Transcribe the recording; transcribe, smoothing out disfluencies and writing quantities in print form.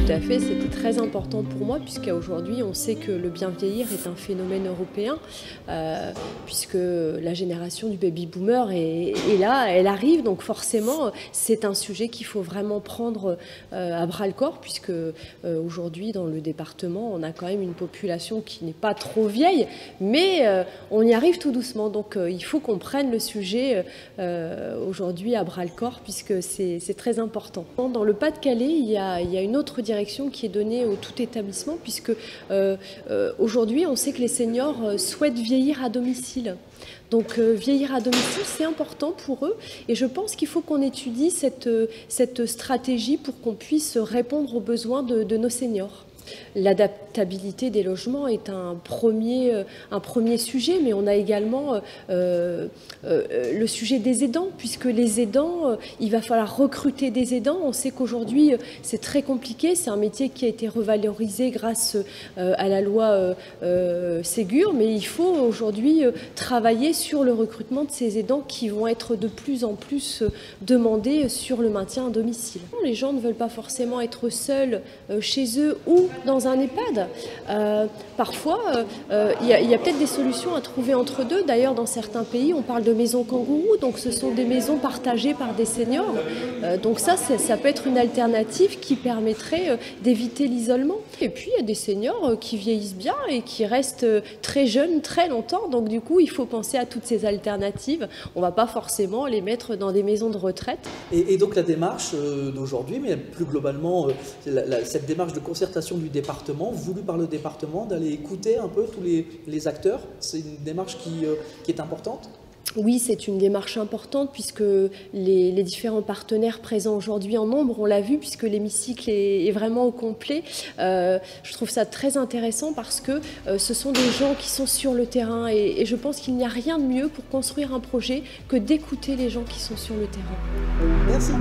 Tout à fait, c'était très important pour moi puisqu'aujourd'hui on sait que le bien vieillir est un phénomène européen puisque la génération du baby boomer est là, elle arrive, donc forcément c'est un sujet qu'il faut vraiment prendre à bras le corps puisque aujourd'hui dans le département on a quand même une population qui n'est pas trop vieille mais on y arrive tout doucement, donc il faut qu'on prenne le sujet aujourd'hui à bras le corps puisque c'est très important. Dans le Pas-de-Calais, il y a une autre direction qui est donnée au tout établissement puisque aujourd'hui on sait que les seniors souhaitent vieillir à domicile. Donc vieillir à domicile, c'est important pour eux et je pense qu'il faut qu'on étudie cette stratégie pour qu'on puisse répondre aux besoins de nos seniors. L'adaptabilité des logements est un premier sujet, mais on a également le sujet des aidants, puisque les aidants, il va falloir recruter des aidants. On sait qu'aujourd'hui, c'est très compliqué. C'est un métier qui a été revalorisé grâce à la loi Ségur, mais il faut aujourd'hui travailler sur le recrutement de ces aidants qui vont être de plus en plus demandés sur le maintien à domicile. Les gens ne veulent pas forcément être seuls chez eux ou dans un EHPAD. Parfois, il y a peut-être des solutions à trouver entre deux. D'ailleurs, dans certains pays, on parle de maisons kangourous, donc ce sont des maisons partagées par des seniors. Donc ça peut être une alternative qui permettrait d'éviter l'isolement. Et puis, il y a des seniors qui vieillissent bien et qui restent très jeunes très longtemps. Donc du coup, il faut penser à toutes ces alternatives. On ne va pas forcément les mettre dans des maisons de retraite. Et donc la démarche d'aujourd'hui, mais plus globalement, cette démarche de concertation du département, voulue par le département, d'aller écouter un peu tous les acteurs, c'est une démarche qui est importante ? Oui, c'est une démarche importante puisque les différents partenaires présents aujourd'hui en nombre, on l'a vu, puisque l'hémicycle est vraiment au complet. Je trouve ça très intéressant parce que ce sont des gens qui sont sur le terrain et je pense qu'il n'y a rien de mieux pour construire un projet que d'écouter les gens qui sont sur le terrain. Merci.